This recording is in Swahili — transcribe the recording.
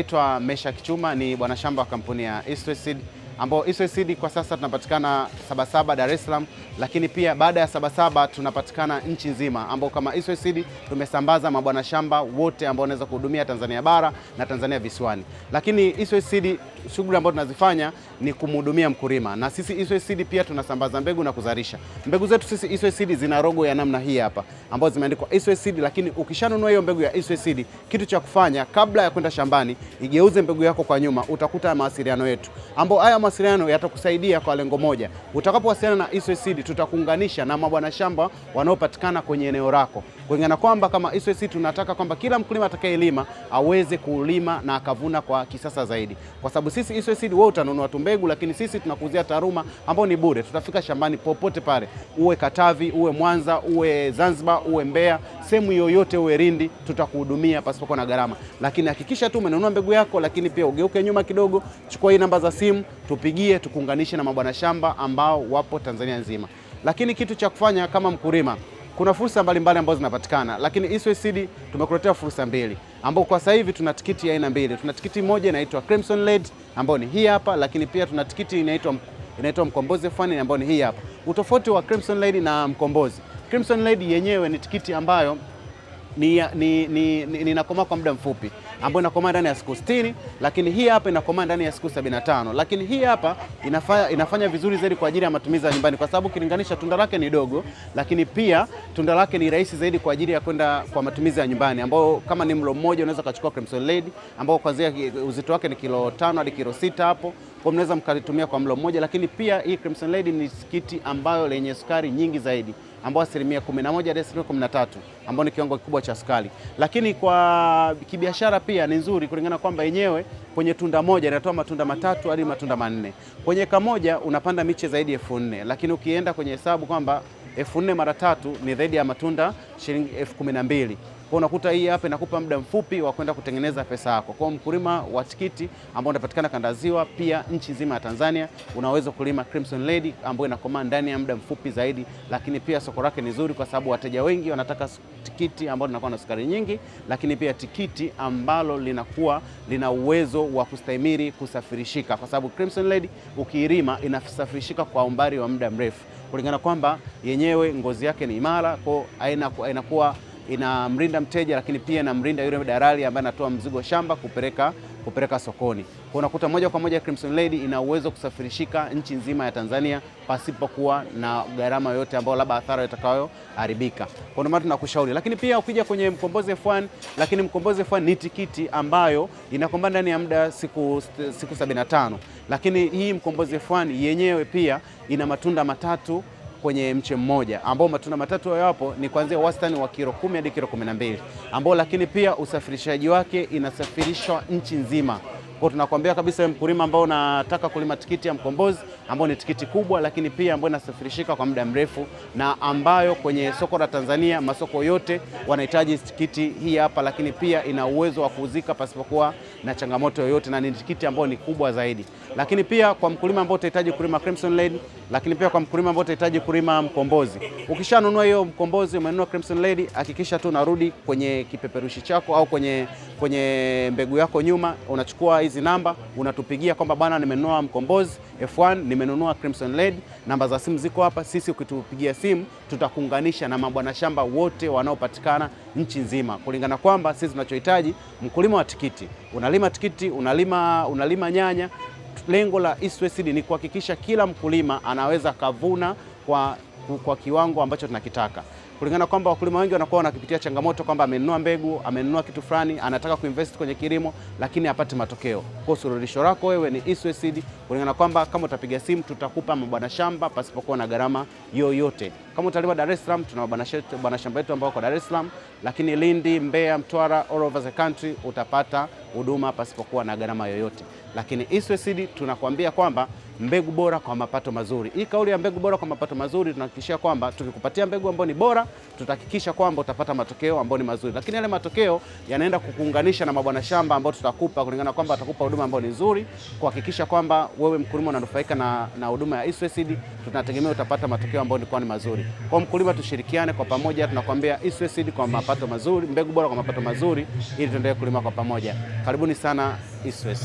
Naitwa Mesha Kichuma, ni bwana shamba wa kampuni ya East West Seed, ambao East West Seed kwa sasa tunapatikana Sabasaba, Dar es Salaam, lakini pia baada ya Sabasaba tunapatikana nchi nzima, ambao kama East West Seed tumesambaza mabwana shamba wote ambao wanaweza kuhudumia Tanzania bara na Tanzania visiwani. Lakini East West Seed shughuli ambazo tunazifanya ni kumhudumia mkulima, na sisi East West Seed pia tunasambaza mbegu na kuzalisha. Mbegu zetu sisi East West Seed zina logo ya namna hii hapa ambazo zimeandikwa East West Seed, lakini ukishanunua hiyo mbegu ya East West Seed, kitu cha kufanya kabla ya kwenda shambani, igeuze mbegu yako kwa nyuma, utakuta mawasiliano yetu, ambao haya mawasiliano yatakusaidia kwa lengo moja. Utakapowasiliana na East West Seed, tutakuunganisha na mabwana shamba wanaopatikana kwenye eneo lako, kulingana kwamba kama East West Seed tunataka kwamba kila mkulima atakayelima aweze kulima na akavuna kwa kisasa zaidi, kwa sababu sisi East West Seed wewe utanunua tu mbegu, lakini sisi tunakuuzia taaluma ambayo ni bure. Tutafika shambani popote pale, uwe Katavi, uwe Mwanza, uwe Zanzibar, uwe Mbeya, sehemu yoyote, uwe Lindi, tutakuhudumia pasipokuwa na gharama. Lakini hakikisha tu umenunua mbegu yako, lakini pia ugeuke nyuma kidogo, chukua hii namba za simu, tupigie, tukuunganishe na mabwana shamba ambao wapo Tanzania nzima. Lakini kitu cha kufanya kama mkulima, kuna fursa mbalimbali ambazo zinapatikana, lakini East West Seed tumekuletea fursa mbili, ambao kwa sasa hivi tuna tikiti ya aina mbili. Tuna tikiti moja inaitwa Crimson Red ambayo ni hii hapa, lakini pia tuna tikiti inaitwa Mkombozi F1 ambayo ni hii hapa. Utofauti wa Crimson Red na Mkombozi, Crimson Red yenyewe ni tikiti ambayo inakomaa kwa muda mfupi, ambayo inakomaa ndani ya siku 60, lakini hii hapa inakomaa ndani ya siku 75. Lakini hii hapa inafanya vizuri zaidi kwa ajili ya matumizi ya nyumbani, kwa sababu kilinganisha tunda lake ni dogo, lakini pia tunda lake ni rahisi zaidi kwa ajili ya kwenda kwa matumizi ya nyumbani, ambao kama ni mlo mmoja unaweza kuchukua Crimson Red, ambao kwanza uzito wake ni kilo 5 hadi kilo 6 hapo, kwa mnaweza mkalitumia kwa mlo mmoja. Lakini pia hii Crimson Red ni tikiti ambayo lenye sukari nyingi zaidi, ambao 11% hadi 13%, ambao ni kiwango kikubwa cha sukari. Lakini kwa kibiashara pia ni nzuri kulingana kwamba yenyewe kwenye tunda moja inatoa matunda 3 hadi matunda 4. Kwenye eka moja unapanda miche zaidi ya 4000, lakini ukienda kwenye hesabu kwamba 4000 mara 3 ni zaidi ya matunda shilingi 12000. Kwa unakuta hii hapa inakupa muda mfupi wa kwenda kutengeneza pesa yako. Kwa mkulima wa tikiti ambao unapatikana kanda ziwa, pia nchi nzima ya Tanzania, unaweza kulima Crimson Red ambayo inakomaa ndani ya muda mfupi zaidi, lakini pia soko lake ni zuri kwa sababu wateja wengi wanataka tikiti ambalo linakuwa na sukari nyingi, lakini pia tikiti ambalo lina uwezo wa kustahimili kusafirishika, kwa sababu Crimson Red ukiilima inasafirishika kwa umbali wa muda mrefu, kulingana kwamba yenyewe ngozi yake ni imara, kwa inakuwa inamrinda mteja, lakini pia inamrinda yule dalali ambaye anatoa mzigo shamba kupeleka sokoni. Kwa unakuta moja kwa moja Crimson Red ina uwezo kusafirishika nchi nzima ya Tanzania pasipokuwa na gharama yoyote ambayo labda athari itakayoharibika. Kwa ndio maana tunakushauri. Lakini pia ukija kwenye Mkombozi F1, lakini Mkombozi F1 ni tikiti ambayo inakomaa ndani ya muda siku 75. Lakini hii Mkombozi F1 yenyewe pia ina matunda 3 kwenye mche mmoja, ambao matunda 3 yapo ni kuanzia wastani wa kilo 10 hadi kilo 12, ambao lakini pia usafirishaji wake inasafirishwa nchi nzima. Kwa tunakwambia kabisa mkulima ambao unataka kulima tikiti ya Mkombozi, ambao ni tikiti kubwa, lakini pia ambayo inasafirishika kwa muda mrefu, na ambayo kwenye soko la Tanzania masoko yote wanahitaji tikiti hii hapa, lakini pia ina uwezo wa kuuzika pasipokuwa na changamoto yoyote, na ni tikiti ambayo ni kubwa zaidi. Lakini pia kwa mkulima ambao utahitaji kulima Crimson Red, lakini pia kwa mkulima ambao utahitaji kulima Mkombozi, ukishanunua hiyo Mkombozi, umenunua Crimson Red, hakikisha tu unarudi kwenye kipeperushi chako au kwenye mbegu yako nyuma, unachukua hizi namba, unatupigia kwamba bwana, nimenunua Mkombozi F1, nimenunua Crimson Red. Namba za simu ziko hapa. Sisi ukitupigia simu tutakuunganisha na mabwana shamba wote wanaopatikana nchi nzima, kulingana kwamba sisi tunachohitaji mkulima wa tikiti, unalima tikiti, unalima nyanya. Lengo la East West Seed ni kuhakikisha kila mkulima anaweza kavuna kwa kiwango ambacho tunakitaka, kulingana kwamba wakulima wengi wanakuwa wanakipitia changamoto kwamba amenunua mbegu, amenunua kitu fulani, anataka kuinvest kwenye kilimo lakini hapati matokeo. Kwa suluhisho lako wewe ni East West Seed, kulingana kwamba kama utapiga simu tutakupa mabwana shamba pasipokuwa na gharama yoyote. Kama utalima Dar es Salaam, tuna mabwana shamba yetu ambao kwa Dar es Salaam, lakini Lindi, Mbeya, Mtwara, all over the country utapata huduma pasipokuwa na gharama yoyote. Lakini East West Seed tunakwambia kwamba mbegu bora kwa mapato mazuri. Hii kauli ya mbegu bora kwa mapato mazuri tunahakikishia kwamba tukikupatia mbegu ambayo ni bora, tutahakikisha kwamba utapata matokeo ambayo ni mazuri. Lakini yale matokeo yanaenda kukuunganisha na mabwana shamba ambao tutakupa kulingana kwamba atakupa huduma ambayo ni nzuri, kuhakikisha kwamba wewe mkulima unanufaika na huduma ya Eastway Seed. Tunategemea utapata matokeo ambayo ni mazuri. Kwa mkulima, tushirikiane kwa pamoja, tunakwambia Eastway Seed kwa mapato mazuri, mbegu bora kwa mapato mazuri, ili tuendelee kulima kwa pamoja. Karibuni sana Eastway.